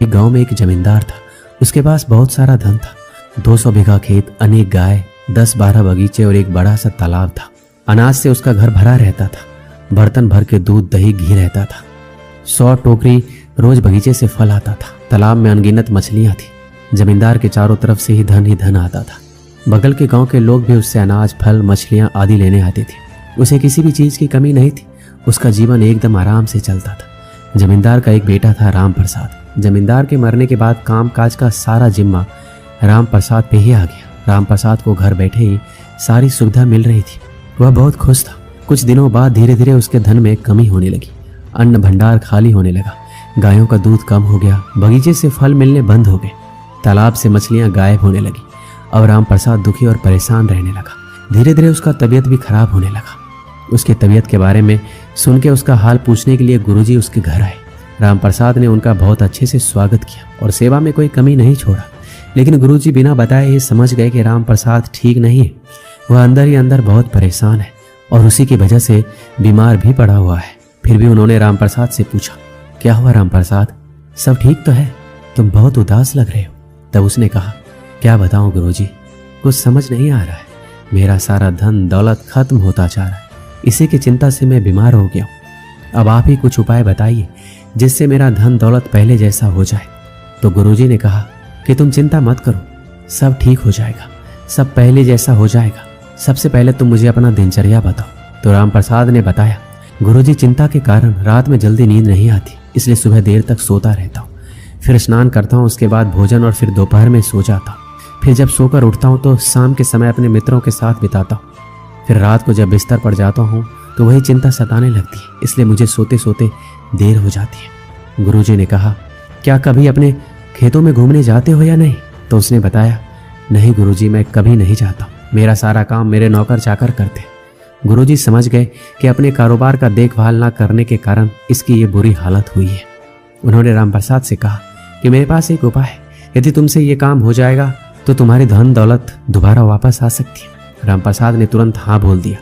एक गांव में एक जमींदार था। उसके पास बहुत सारा धन था। 200 बीघा खेत, अनेक गाय, 10-12 बगीचे और एक बड़ा सा तालाब था। अनाज से उसका घर भरा रहता था। बर्तन भर के दूध, दही, घी रहता था। 100 टोकरी रोज बगीचे से फल आता था। तालाब में अनगिनत मछलियां थी। जमींदार के चारों तरफ से ही धन आता था। बगल के गांव के लोग भी उससे अनाज, फल, मछलियां आदि लेने आते थे। उसे किसी भी चीज की कमी नहीं थी। उसका जीवन एकदम आराम से चलता था। जमींदार का एक बेटा था, राम प्रसाद। जमींदार के मरने के बाद काम काज का सारा जिम्मा राम प्रसाद पे ही आ गया। राम प्रसाद को घर बैठे ही सारी सुविधा मिल रही थी। वह बहुत खुश था। कुछ दिनों बाद धीरे धीरे उसके धन में कमी होने लगी। अन्न भंडार खाली होने लगा। गायों का दूध कम हो गया। बगीचे से फल मिलने बंद हो गए। तालाब से मछलियां गायब होने लगी। अब राम प्रसाद दुखी और परेशान रहने लगा। धीरे धीरे उसका तबीयत भी खराब होने लगा। उसके तबीयत के बारे में सुन के उसका हाल पूछने के लिए गुरुजी उसके घर आए। राम प्रसाद ने उनका बहुत अच्छे से स्वागत किया और सेवा में कोई कमी नहीं छोड़ा। लेकिन गुरुजी बिना बताए ये समझ गए कि राम प्रसाद ठीक नहीं है। वह अंदर ही अंदर बहुत परेशान है और उसी की वजह से बीमार भी पड़ा हुआ है। फिर भी उन्होंने राम प्रसाद से पूछा, क्या हुआ राम प्रसाद, सब ठीक तो है? तुम बहुत उदास लग रहे हो। तब उसने कहा, क्या बताऊं गुरुजी, कुछ समझ नहीं आ रहा है। मेरा सारा धन दौलत खत्म होता जा रहा है। इसी की चिंता से मैं बीमार हो गया हूं। अब आप ही कुछ उपाय बताइए जिससे मेरा धन दौलत पहले जैसा हो जाए। तो गुरुजी ने कहा कि तुम चिंता मत करो, सब ठीक हो जाएगा, सब पहले जैसा हो जाएगा। सबसे पहले तुम मुझे अपना दिनचर्या बताओ। तो राम प्रसाद ने बताया, गुरुजी चिंता के कारण रात में जल्दी नींद नहीं आती, इसलिए सुबह देर तक सोता रहता हूँ। फिर स्नान करता हूँ, उसके बाद भोजन और फिर दोपहर में सो जाता हूँ। फिर जब सोकर उठता हूँ तो शाम के समय अपने मित्रों के साथ बिताता हूँ। फिर रात को जब बिस्तर पर जाता हूँ तो वही चिंता सताने लगती है, इसलिए मुझे सोते सोते देर हो जाती है। गुरुजी ने कहा, क्या कभी अपने खेतों में घूमने जाते हो या नहीं? तो उसने बताया, नहीं गुरुजी, मैं कभी नहीं जाता। मेरा सारा काम मेरे नौकर चाकर करते हैं। गुरुजी समझ गए कि अपने कारोबार का देखभाल ना करने के कारण इसकी ये बुरी हालत हुई है। उन्होंने राम प्रसाद से कहा कि मेरे पास एक उपाय है, यदि तुमसे ये काम हो जाएगा तो तुम्हारी धन दौलत दोबारा वापस आ सकती है। राम प्रसाद ने तुरंत हाँ बोल दिया।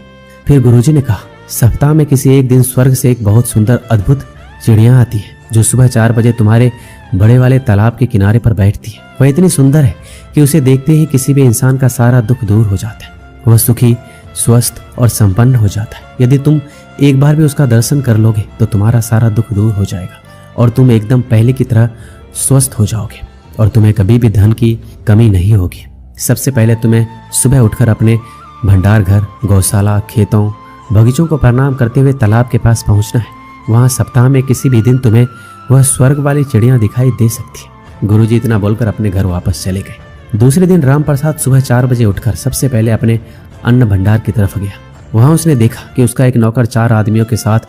फिर गुरुजी ने कहा, सप्ताह में किसी एक दिन स्वर्ग से एक बहुत सुंदर अद्भुत चिड़िया आती है जो सुबह 4 बजे तुम्हारे बड़े वाले तालाब के किनारे पर बैठती है। वह इतनी सुंदर है कि उसे देखते ही किसी भी इंसान का सारा दुख दूर हो जाता है। वह सुखी, स्वस्थ और संपन्न हो जाता है। यदि तुम एक बार भी उसका दर्शन कर लोगे तो तुम्हारा सारा दुख दूर हो जाएगा और तुम एकदम पहले की तरह स्वस्थ हो जाओगे और तुम्हें कभी भी धन की कमी नहीं होगी। सबसे पहले तुम्हें सुबह उठकर अपने भंडार घर, गौशाला, खेतों, बगीचों को प्रणाम करते हुए तालाब के पास पहुंचना है। वहां सप्ताह में किसी भी दिन तुम्हें वह स्वर्ग वाली चिड़िया दिखाई दे सकती है। गुरुजी इतना बोलकर अपने घर वापस चले गए। दूसरे दिन राम प्रसाद सुबह 4 बजे उठकर सबसे पहले अपने अन्न भंडार की तरफ गया। वहां उसने देखा कि उसका एक नौकर 4 आदमियों के साथ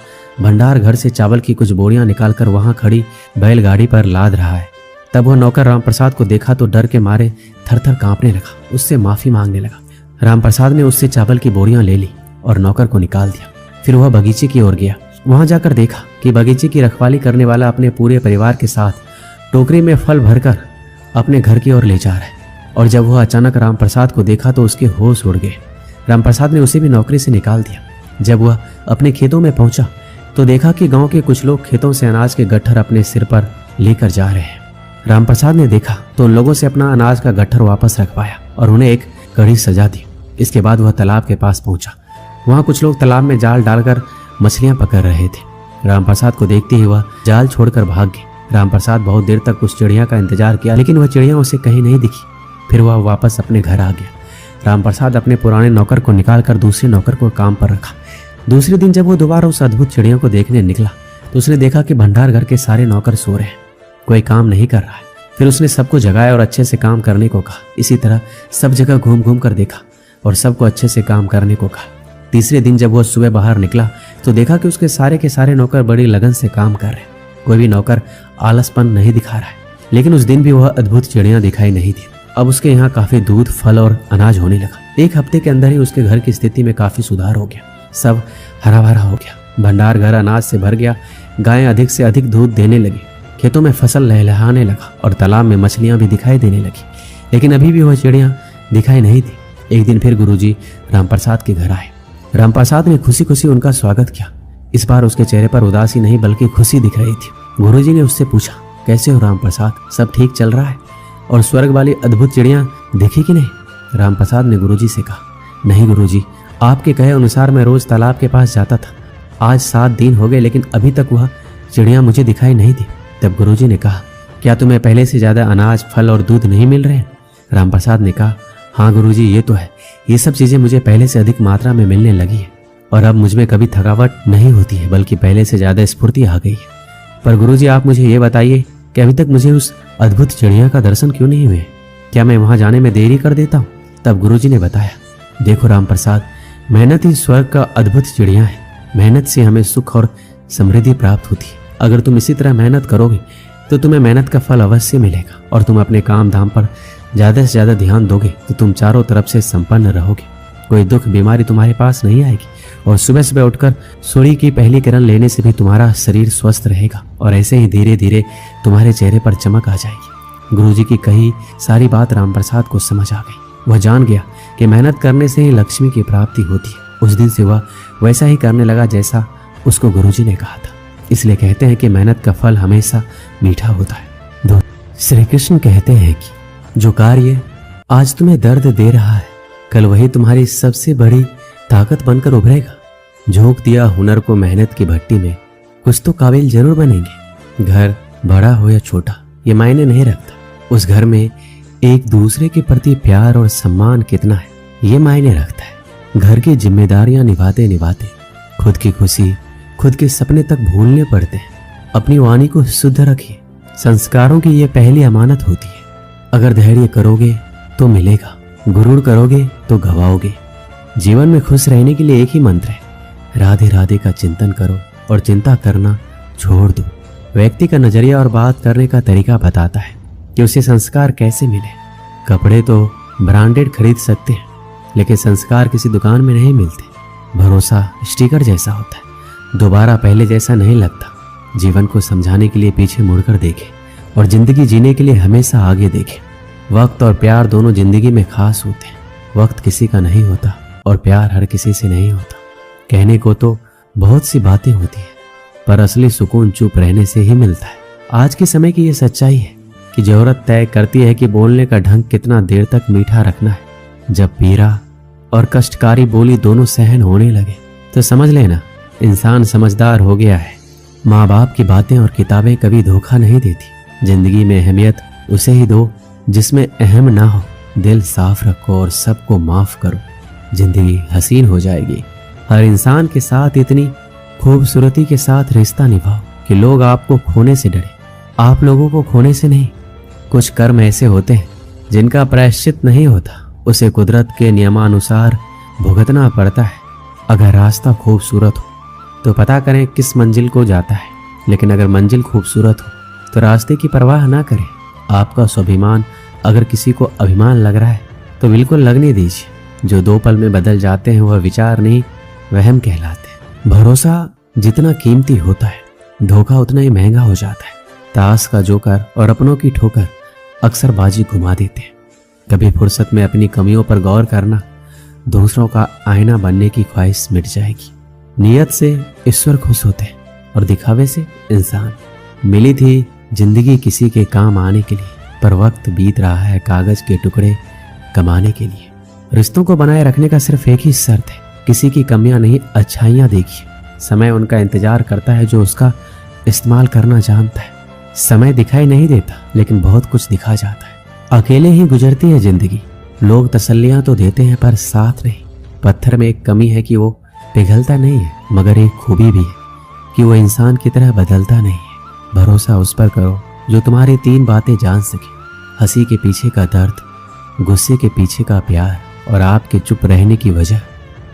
भंडार घर से चावल की कुछ बोरियां निकालकर वहां खड़ी बैलगाड़ी पर लाद रहा है। तब वह नौकर राम प्रसाद को देखा तो डर के मारे थर-थर कांपने लगा। उससे माफी मांगने लगा। राम प्रसाद ने उससे चावल की बोरियां ले ली और नौकर को निकाल दिया। फिर वह बगीचे की ओर गया। वहां जाकर देखा कि बगीचे की रखवाली करने वाला अपने पूरे परिवार के साथ टोकरी में फल भरकर अपने घर की ओर ले जा रहा है। और जब वह अचानक राम प्रसाद को देखा तो उसके होश उड़ गए। राम प्रसाद ने उसे भी नौकरी से निकाल दिया। जब वह अपने खेतों में पहुंचा तो देखा कि गांव के कुछ लोग खेतों से अनाज के गट्ठर अपने सिर पर लेकर जा रहे हैं। राम प्रसाद ने देखा तो उन लोगों से अपना अनाज का गट्ठर वापस रखवाया और उन्हें एक कड़ी सजा दी। इसके बाद वह तालाब के पास पहुंचा। वहां कुछ लोग तालाब में जाल डालकर मछलियां पकड़ रहे थे। राम प्रसाद को देखते ही वह जाल छोड़कर भाग गए। राम प्रसाद बहुत देर तक उस चिड़िया का इंतजार किया, लेकिन वह चिड़िया उसे कहीं नहीं दिखी। फिर वह वापस अपने घर आ गया। राम प्रसाद अपने पुराने नौकर को निकालकर दूसरे नौकर को काम पर रखा। दूसरे दिन जब वो दोबारा उस अद्भुत चिड़िया को देखने निकला तो उसने देखा कि भंडार घर के सारे नौकर सो रहे हैं, कोई काम नहीं कर रहा है। फिर उसने सबको जगाया और अच्छे से काम करने को कहा। इसी तरह सब जगह घूम घूम कर देखा और सबको अच्छे से काम करने को कहा। तीसरे दिन जब वह सुबह बाहर निकला तो देखा कि उसके सारे के सारे नौकर बड़ी लगन से काम कर रहे हैं। कोई भी नौकर आलसपन नहीं दिखा रहा है। लेकिन उस दिन भी वह अद्भुत चिड़िया दिखाई नहीं दी। अब उसके यहाँ काफी दूध, फल और अनाज होने लगा। एक हफ्ते के अंदर ही उसके घर की स्थिति में काफी सुधार हो गया। सब हरा भरा हो गया। भंडार घर अनाज से भर गया। गायें अधिक से अधिक दूध देने लगी। खेतों में फसल लहलहाने लगा और तालाब में मछलियां भी दिखाई देने लगी। लेकिन अभी भी वह चिड़िया दिखाई नहीं दी। एक दिन फिर गुरुजी राम प्रसाद के घर आए। राम प्रसाद ने खुशी खुशी उनका स्वागत किया। इस बार उसके चेहरे पर उदासी नहीं बल्कि खुशी दिख रही थी। गुरुजी ने उससे पूछा कैसे हो राम प्रसाद, सब ठीक चल रहा है? और स्वर्ग वाली अद्भुत चिड़िया देखी कि नहीं? राम प्रसाद ने गुरुजी से कहा। नहीं गुरुजी, आपके कहे अनुसार मैं रोज तालाब के पास जाता था। आज 7 दिन हो गए लेकिन अभी तक वह चिड़िया मुझे दिखाई नहीं दी। तब गुरुजी ने कहा, क्या तुम्हें पहले से ज्यादा अनाज, फल और दूध नहीं मिल रहे हैं? राम प्रसाद ने कहा, हाँ गुरुजी, ये तो है। ये सब चीजें मुझे पहले से अधिक मात्रा में मिलने लगी है और अब मुझमें कभी थकावट नहीं होती है, बल्कि पहले से ज्यादा स्फूर्ति आ गई है। पर गुरुजी, आप मुझे ये बताइए कि अभी तक मुझे उस अद्भुत चिड़िया का दर्शन क्यों नहीं हुए? क्या मैं वहां जाने में देरी कर देता हूँ? तब गुरुजी ने बताया, देखो राम प्रसाद, मेहनत ही स्वर्ग का अद्भुत चिड़िया है। मेहनत से हमें सुख और समृद्धि प्राप्त होती है। अगर तुम इसी तरह मेहनत करोगे तो तुम्हें मेहनत का फल अवश्य मिलेगा और तुम अपने काम धाम पर ज्यादा से ज्यादा ध्यान दोगे तो तुम चारों तरफ से संपन्न रहोगे। कोई दुख बीमारी तुम्हारे पास नहीं आएगी और सुबह सुबह उठकर सूर्य की पहली किरण लेने से भी तुम्हारा शरीर स्वस्थ रहेगा और ऐसे ही धीरे धीरे तुम्हारे चेहरे पर चमक आ जाएगी। गुरुजी की कही सारी बात राम प्रसाद को समझ आ गई। वह जान गया कि मेहनत करने से ही लक्ष्मी की प्राप्ति होती है। उस दिन से वह वैसा ही करने लगा जैसा उसको गुरुजी ने कहा था। इसलिए कहते हैं कि मेहनत का फल हमेशा मीठा होता है। श्री कृष्ण कहते हैं कि जो कार्य आज तुम्हें दर्द दे रहा है, कल वही तुम्हारी सबसे बड़ी ताकत बनकर उभरेगा। झोंक दिया हुनर को मेहनत की भट्टी में, कुछ तो काबिल जरूर बनेंगे। घर बड़ा हो या छोटा ये मायने नहीं रखता, उस घर में एक दूसरे के प्रति प्यार और सम्मान कितना है ये मायने रखता है। घर की जिम्मेदारियां निभाते निभाते खुद की खुशी, खुद के सपने तक भूलने पड़ते हैं। अपनी वाणी को शुद्ध रखिए। संस्कारों की ये पहली अमानत होती है। अगर धैर्य करोगे तो मिलेगा, गुरूर करोगे तो गवाओगे। जीवन में खुश रहने के लिए एक ही मंत्र है, राधे राधे का चिंतन करो और चिंता करना छोड़ दो। व्यक्ति का नजरिया और बात करने का तरीका बताता है कि उसे संस्कार कैसे मिले। कपड़े तो ब्रांडेड खरीद सकते हैं लेकिन संस्कार किसी दुकान में नहीं मिलते। भरोसा स्टिकर जैसा होता है, दोबारा पहले जैसा नहीं लगता। जीवन को समझाने के लिए पीछे मुड़कर देखें और जिंदगी जीने के लिए हमेशा आगे देखें। वक्त और प्यार दोनों जिंदगी में खास होते हैं। वक्त किसी का नहीं होता और प्यार हर किसी से नहीं होता। कहने को तो बहुत सी बातें होती हैं पर असली सुकून चुप रहने से ही मिलता है। आज के समय की ये सच्चाई है कि जरूरत तय करती है कि बोलने का ढंग कितना देर तक मीठा रखना है। जब पीरा और कष्टकारी बोली दोनों सहन होने लगे तो समझ लेना इंसान समझदार हो गया है। माँ बाप की बातें और किताबें कभी धोखा नहीं देती। जिंदगी में अहमियत उसे ही दो जिसमें अहम ना हो। दिल साफ रखो और सबको माफ करो, जिंदगी हसीन हो जाएगी। हर इंसान के साथ इतनी खूबसूरती के साथ रिश्ता निभाओ कि लोग आपको खोने से डरे, आप लोगों को खोने से नहीं। कुछ कर्म ऐसे होते हैं जिनका प्रायश्चित नहीं होता, उसे कुदरत के नियमानुसार भुगतना पड़ता है। अगर रास्ता खूबसूरत हो तो पता करें किस मंजिल को जाता है, लेकिन अगर मंजिल खूबसूरत हो तो रास्ते की परवाह ना करें। आपका स्वाभिमान अगर किसी को अभिमान लग रहा है तो बिल्कुल लगने दीजिए। जो 2 पल में बदल जाते हैं वह विचार नहीं वहम कहलाते हैं। भरोसा जितना कीमती होता है धोखा उतना ही महंगा हो जाता है। ताश का जोकर और अपनों की ठोकर अक्सर बाजी घुमा देते हैं। कभी फुर्सत में अपनी कमियों पर गौर करना, दूसरों का आईना बनने की ख्वाहिश मिट जाएगी। नियत से ईश्वर खुश होते हैं और दिखावे से इंसान। मिली थी जिंदगी किसी के काम आने के लिए, पर वक्त बीत रहा है कागज के टुकड़े कमाने के लिए। रिश्तों को बनाए रखने का सिर्फ एक ही शर्त है, किसी की कमियां नहीं अच्छाइयां देखिए। समय उनका इंतजार करता है जो उसका इस्तेमाल करना जानता है। समय दिखाई नहीं देता लेकिन बहुत कुछ दिखा जाता है। अकेले ही गुजरती है जिंदगी। लोग तसल्लियां तो देते हैं पर साथ नहीं। पत्थर में एक कमी है कि वो पिघलता नहीं है, मगर एक खूबी भी है कि वो इंसान की तरह बदलता नहीं है। भरोसा उस पर करो जो तुम्हारी 3 बातें जान सके, हंसी के पीछे का दर्द, गुस्से के पीछे का प्यार और आपके चुप रहने की वजह।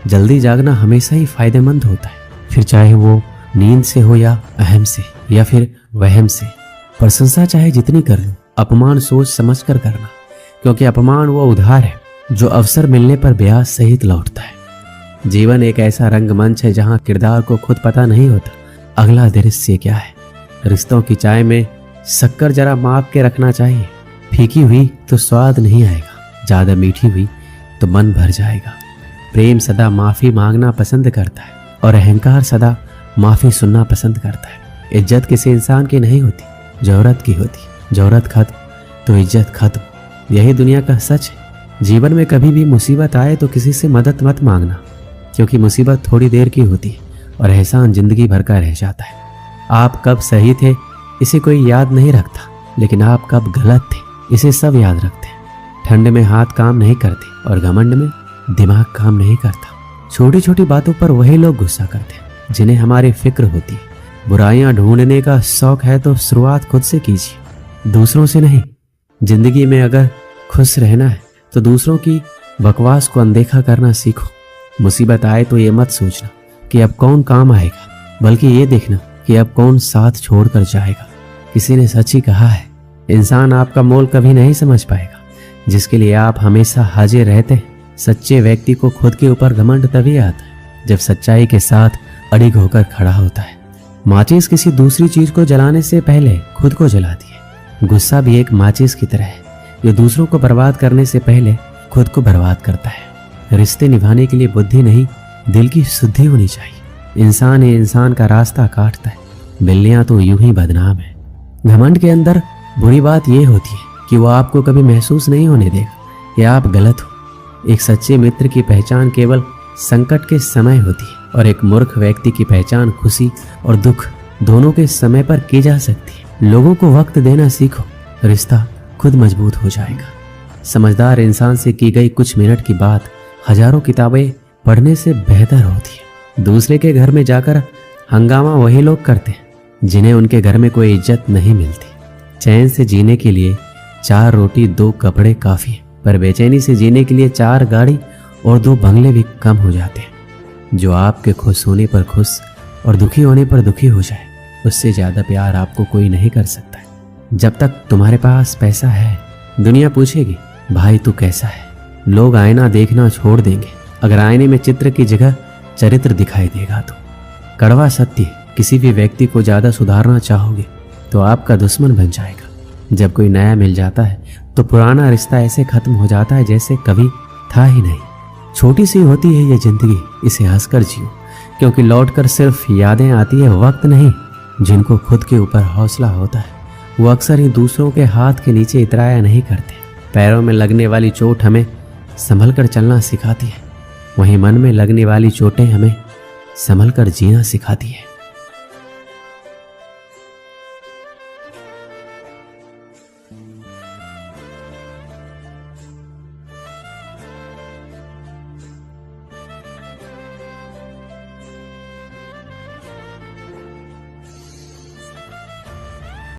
जल्दी जागना हमेशा ही फायदेमंद होता है, फिर चाहे वो नींद से हो या अहम से या फिर वहम से। प्रशंसा चाहे जितनी कर लो, अपमान सोच समझ कर करना, क्योंकि अपमान वो उधार है जो अवसर मिलने पर ब्याज सहित लौटता है। जीवन एक ऐसा रंगमंच है जहां किरदार को खुद पता नहीं होता अगला दृश्य क्या है। रिश्तों की चाय में शक्कर जरा माप के रखना चाहिए। फीकी हुई तो स्वाद नहीं आएगा, ज्यादा मीठी हुई तो मन भर जाएगा। प्रेम सदा माफी मांगना पसंद करता है और अहंकार सदा माफी सुनना पसंद करता है। इज्जत किसी इंसान की नहीं होती जरूरत की होती। जरूरत खत्म तो इज्जत खत्म। यही दुनिया का सच है। जीवन में कभी भी मुसीबत आए तो किसी से मदद मत मांगना, क्योंकि मुसीबत थोड़ी देर की होती है और एहसान जिंदगी भर का रह जाता है। आप कब सही थे इसे कोई याद नहीं रखता, लेकिन आप कब गलत थे इसे सब याद रखते हैं। ठंड में हाथ काम नहीं करते और घमंड में दिमाग काम नहीं करता। छोटी छोटी बातों पर वही लोग गुस्सा करते हैं जिन्हें हमारी फिक्र होती है। बुराइयां ढूंढने का शौक है तो शुरुआत खुद से कीजिए, दूसरों से नहीं। जिंदगी में अगर खुश रहना है तो दूसरों की बकवास को अनदेखा करना सीखो। मुसीबत आए तो ये मत सोचना कि अब कौन काम आएगा, बल्कि ये देखना कि अब कौन साथ छोड़कर जाएगा। किसी ने सच ही कहा है, इंसान आपका मोल कभी नहीं समझ पाएगा जिसके लिए आप हमेशा हाजिर रहते हैं। सच्चे व्यक्ति को खुद के ऊपर घमंड तभी आता है जब सच्चाई के साथ अड़िग होकर खड़ा होता है। माचिस किसी दूसरी चीज को जलाने से पहले खुद को जलाती है। गुस्सा भी एक माचिस की तरह है जो दूसरों को बर्बाद करने से पहले खुद को बर्बाद करता है। रिश्ते निभाने के लिए बुद्धि नहीं, दिल की शुद्धि होनी चाहिए। इंसान ही इंसान का रास्ता काटता है, बिल्लियां तो यूं ही बदनाम है। घमंड के अंदर बुरी बात यह होती है कि वो आपको कभी महसूस नहीं होने देगा कि आप गलत हो। एक सच्चे मित्र की पहचान केवल संकट के समय होती है और एक मूर्ख व्यक्ति की पहचान खुशी और दुख दोनों के समय पर की जा सकती है। लोगों को वक्त देना सीखो, रिश्ता खुद मजबूत हो जाएगा। समझदार इंसान से की गई कुछ मिनट की बात हजारों किताबें पढ़ने से बेहतर होती है। दूसरे के घर में जाकर हंगामा वही लोग करते हैं जिन्हें उनके घर में कोई इज्जत नहीं मिलती। चैन से जीने के लिए 4 रोटी 2 कपड़े काफी है, पर बेचैनी से जीने के लिए 4 गाड़ी और 2 बंगले भी कम हो जाते हैं। जो आपके खुश होने पर खुश और दुखी होने पर दुखी हो जाए, उससे ज्यादा प्यार आपको कोई नहीं कर सकता है। जब तक तुम्हारे पास पैसा है, दुनिया पूछेगी भाई तू कैसा है। लोग आईना देखना छोड़ देंगे अगर आईने में चित्र की जगह चरित्र दिखाई देगा तो। कड़वा सत्य, किसी भी व्यक्ति को ज्यादा सुधारना चाहोगे तो आपका दुश्मन बन जाएगा। जब कोई नया मिल जाता है तो पुराना रिश्ता ऐसे खत्म हो जाता है जैसे कभी था ही नहीं। छोटी सी होती है ये जिंदगी, इसे हंसकर जियो, क्योंकि लौटकर सिर्फ यादें आती है, वक्त नहीं। जिनको खुद के ऊपर हौसला होता है वो अक्सर ही दूसरों के हाथ के नीचे इतराया नहीं करते। पैरों में लगने वाली चोट हमें संभल कर चलना सिखाती है, वहीं मन में लगने वाली चोटें हमें संभल कर जीना सिखाती है।